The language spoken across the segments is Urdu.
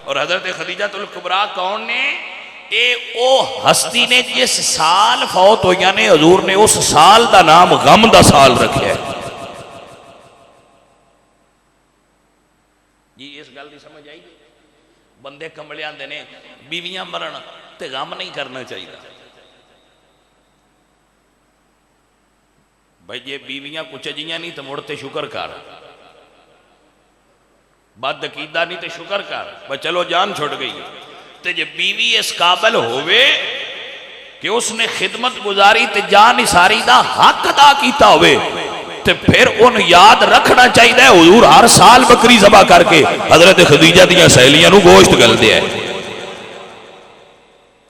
اور حضرت خدیجہ الکبریٰ کون نے؟ اے او ہستی نے جس سال فوت ہو یعنی حضور نے اس سال دا نام غم دا سال رکھا ہے. جی اس گل دی سمجھ آئی؟ بندے کمبلے آندے نے بیویاں مرن تے غم نہیں کرنا چاہیے. بھائی یہ بیویاں کچھ جیاں نہیں تو مڑتے شکر کر، بد عقیدہ نہیں تے شکر کر. بھائی چلو جان چھوٹ گئی تے جے بیوی اس قابل ہوئے کہ اس نے خدمت گزاری تے جان ساری دا حق ادا کیتا ہوئے تے پھر ان یاد رکھنا چاہیے حضور ہر سال بکری ذبح کر کے حضرت خدیجہ دیاں سہیلیاں نو گوشت گل دیا ہے.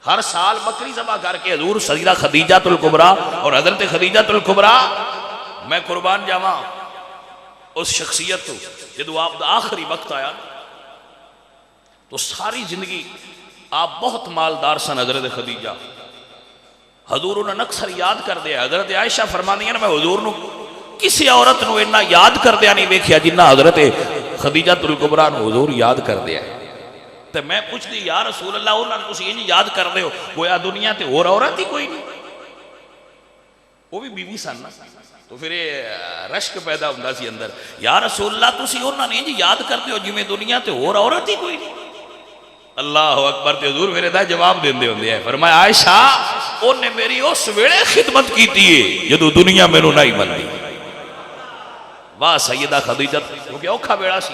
ہر سال بکری ذبح کر کے حضور سیدہ خدیجہ الکبریٰ اور حضرت خدیجہ الکبریٰ میں قربان جاواں اس شخصیت تو جدو آپ دا آخری وقت آیا تو ساری زندگی آپ بہت مالدار سن. حضرت خدیجہ حضور انہوں اکثر یاد کر دیا. حضرت عائشہ فرماندی ہیں میں حضور نو کسی عورت نو اتنا یاد کر دیا نہیں ویکھیا جنہ حضرت خدیجہ الکبریٰ نو حضور یاد کر دیا. تو میں پوچھ دی یا رسول اللہ انہوں نے تسی انج یاد کر دے ہو گویا دنیا تے اور عورت ہی کوئی نہیں، وہ بھی بیوی سن نا. تو پھر رشک پیدا ہوندہ سی اندر یا رسول اللہ تسی انہوں نے انج یاد کر دے ہو جی میں دنیا تے اور عورت ہی کوئی نہیں. اللہ اکبر. تے حضور میرے دا جواب دین دے ہوندے ہیں فرمایا عائشہ انہیں میری اس ویڑے خدمت کی تھی جدو دنیا میں نو نہیں مندی. واہ سیدہ خدیجہ کیونکہ اوکھا بیڑا سی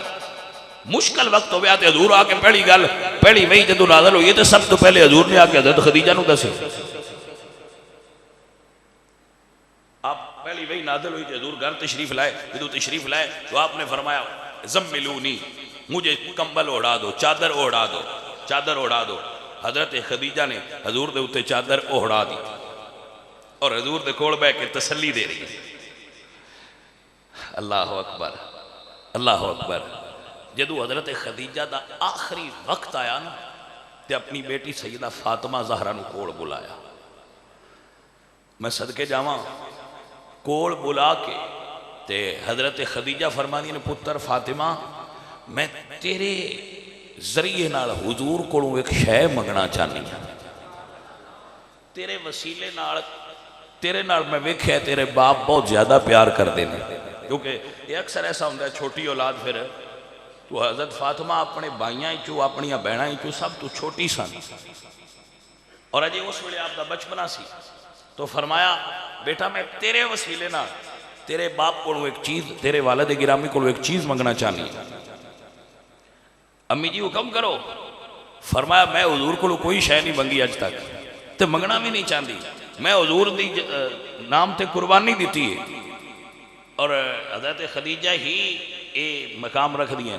مشکل وقت ہو گیا تے حضور آ کے پہلی گل پہلی وہی جدو نازل ہوئی تے سب تو پہلے حضور نے آ کے حضرت خدیجہ نو دسے. آپ پہلی وہی نازل ہوئی تے حضور گھر تشریف لائے. جدو تشریف لائے تو آپ نے فرمایا زملونی مجھے کمبل اڑا دو چادر اڑا دو چادر اڑا دو. حضرت خدیجہ نے حضور دے اتے چادر اڑا دی اور حضور دے کول بیٹھ کے تسلی دے رہی ہے. اللہ اکبر اللہ اکبر. جدو حضرت خدیجہ دا آخری وقت آیا نا تے اپنی بیٹی سیدہ فاطمہ زہرہ نو کول بلایا. میں صدقے جاواں کول بلا کے تے حضرت خدیجہ فرمانی نے پتر فاطمہ میں تیرے ذریعے نال حضور کولوں ایک شے منگنا چاہنی ہوں. تیرے وسیلے نال تیرے نال میں ویکھیا تیرے باپ بہت زیادہ پیار کر دینے کیونکہ یہ اکثر ایسا ہوتا ہے چھوٹی اولاد پھر تو حضرت فاطمہ اپنے بھائیاں چو اپنی بہناں چو سب تو چھوٹی سن اور اجے اس ویلے آپ دا بچپنا سی. تو فرمایا بیٹا میں تیرے وسیلے نال تیرے باپ کو ایک چیز تیرے والد گرامی کو ایک چیز منگنا چاہنی ہے. امی جی حکم کرو. فرمایا میں حضور کو کوئی شے نہیں منگی اج تک تے منگنا بھی نہیں چاہتی. میں حضور دی نام تے قربانی دیتی ہے اور حضرت خدیجہ ہی اے مقام رکھ دیا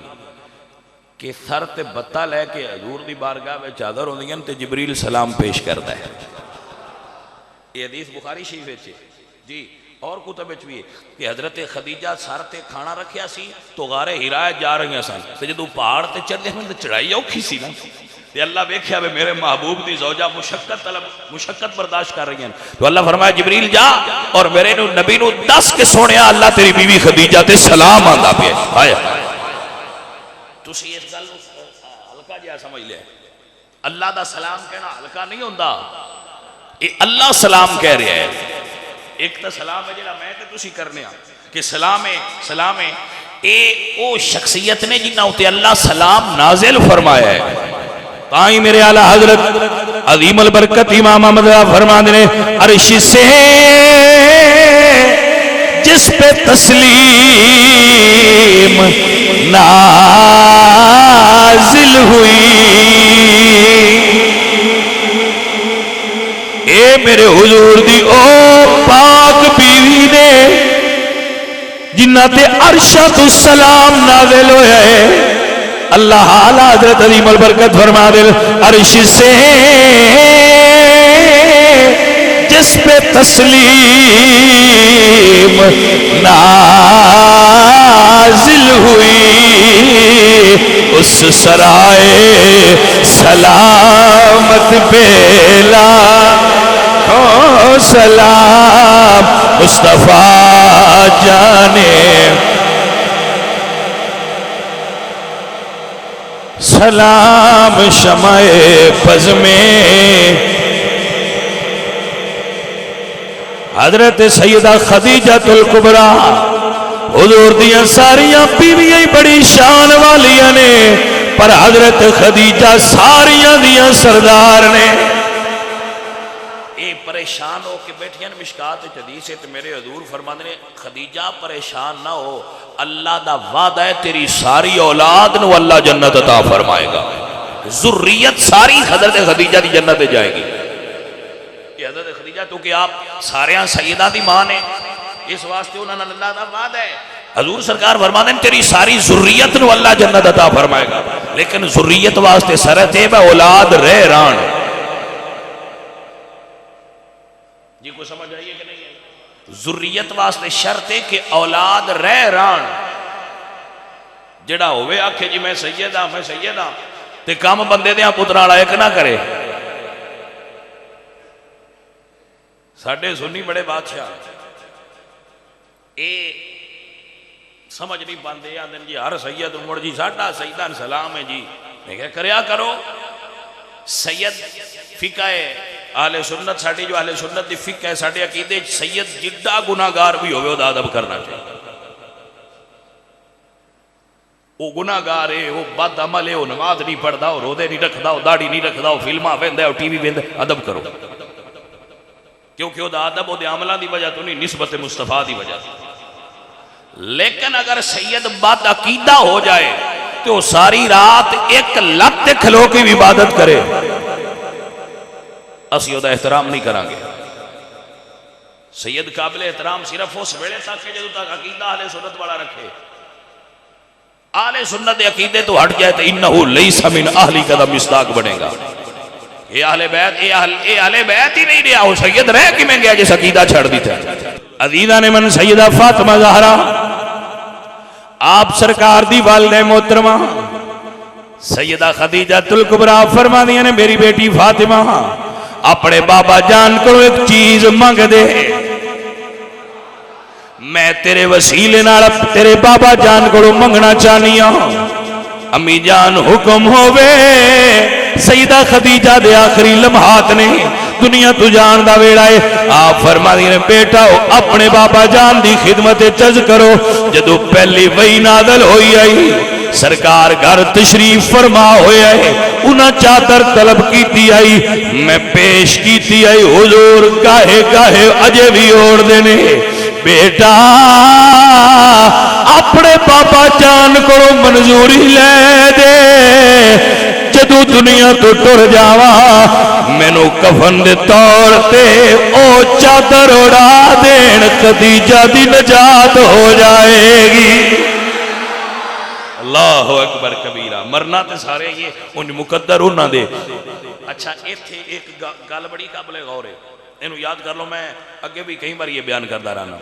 کہ سر تے بطہ لے کے حضور دی بارگاہ میں چادر ہوندی ہیں تے جبریل سلام پیش کرتا ہے. یہ حدیث بخاری شریف ہے جی اور کتب بھی ہے کہ حضرت خدیجہ سر تے کھانا رکھیا سی تو غار ہراء جا رہی سن تے جدو پہاڑ تے چلے ہوں تے چڑھائی اوکھی سی نا تے اللہ ویکھیا وے میرے محبوب دی زوجہ مشقت برداشت کر رہی ہیں تو اللہ فرمایا جبریل جا اور میرے نبی نو دس کے سونیا اللہ تیری بیوی خدیجہ تے سلام آندا پیا. ہائے تسی اس گل ہلکا جہا سمجھ لے. اللہ دا سلام کہنا ہلکا نہیں ہوندا. اے اللہ سلام کہہ رہا ہے. ایک تا سلام ہے جڑا میں تے تسی کرنے ہاں کہ سلام ہے اے او شخصیت نے جنہاں تے اللہ سلام نازل فرمایا ہے. تائیں میرے اعلیٰ حضرت عظیم البرکت امام احمد فرما دے عرش سے جس پہ تسلیم نازل ہوئی اے میرے حضور دی او پاک بیوی نے جنہ تے عرشت السلام نازل ہویا ہے. اللہ اعلیٰ حضرت عظیم البرکت فرما دے عرش سے جس پہ تسلیم نازل ہوئی اس سرائے سلامت بیلا سلام مصطفیٰ جانے سلام شمع پز میں حضرت سیدہ خدیجہ الکبریٰ حضور دیاں ساریاں بیویاں بڑی شان والیاں نے پر حضرت خدیجہ ساریاں دیاں سردار نے اے پریشان ہو کے بیٹھیاں مشکات حدیث ہے تو میرے حضور فرماتے ہیں خدیجہ پریشان نہ ہو اللہ دا وعدہ ہے تیری ساری اولاد نو اللہ جنت عطا فرمائے گا ذریت ساری حضرت خدیجہ دی جنت جائے گی یہ حضرت خدیجہ تو کہ آپ سارے سیدہ دی ماں نے اس واسطے انہوں نے اللہ دا وعدہ ہے حضور سرکار فرماتے ہیں تیری ساری ذریت نو اللہ جنت عطا فرمائے گا لیکن ذریت واسطے سرت ہے اولاد رہ ران جی کوئی سمجھ آئیے کہ نہیں ہے ذریت واسطے شرط ہے کہ اولاد رہ ران جڑا ہوئے آکھے جی میں سید ہاں تے کام بندے دیاں پتراں لائق نہ کرے ساڈے سنی بڑے بادشاہ اے سمجھ نہیں پاندے یا دن جی ہر سید عمر جی ساڈا سیدان سلام ہے جی میں کہا کریا کرو سید فقہ ہے اہل سنت ساڑی جو اہل سنت دی فقہ ہے ساڑے عقیدے سید جدہ گناہگار بھی ہوئے وہ ادب کرنا چاہیے وہ گناہگار ہے وہ بد عمل ہے وہ نماز نہیں پڑھتا وہ روزے نہیں رکھتا وہ داڑھی نہیں رکھتا وہ فلماں ویندا وہ ٹی وی ویندا ادب کرو کیونکہ وہ ادب وہ عملاں دی وجہ تو نہیں نسبت مصطفیٰ دی وجہ لیکن اگر سید بد عقیدہ ہو جائے تو وہ ساری رات ایک لت کھلو کی عبادت کرے اسی وہ احترام نہیں کریں گے سید قابل احترام صرف اس ویلے تک کہ جدوں تک عقیدہ اہل سنت والا رکھے اہل سنت عقیدے تو ہٹ جائے تو انہو لیس من اہلی کا مصداق بنے گا یہ اہل بیت یہ اہل بیت ہی نہیں رہا وہ سید رہ کی میں گیا جس عقیدہ چھڑ دی تھا عزیزہ نے من سیدہ فاطمہ زہرا آپ سرکار دی والدہ محترمہ سیدہ خدیجہ الکبریٰ فرما دیا نے میری بیٹی فاطمہ اپنے بابا جان کو ایک چیز مانگ دے میں تیرے وسیلے نال تیرے بابا جان کو منگنا چاہنی ہوں امی جان حکم ہووے سیدہ خدیجہ دے آخری لمحات نے دنیا تو جان دا ویڑا ہے آپ فرما دینے بیٹا اپنے بابا جان دی خدمت چز کرو جدو پہلی وحی نازل ہوئی آئی سرکار گھر تشریف فرما ہویا ہے انہاں چادر طلب کیتی آئی میں پیش کیتی آئی حضور گاہے گاہے اجے بھی اوڑ دینے بیٹا اپنے بابا جان کو منظوری لے دے جدو دنیا تو ٹر جاوا مینو کفن دے طور تے او چادر اڑا دین خدیجہ دی نجات ہو جائے گی اللہ اکبر کبیرہ مرنا تے سارے یہ ان مقدر انہاں دے اچھا ایتھے ایک گل بڑی قابل غور ہے انہوں یاد کر لو میں اگے بھی کئی بار یہ بیان کرتا رہنا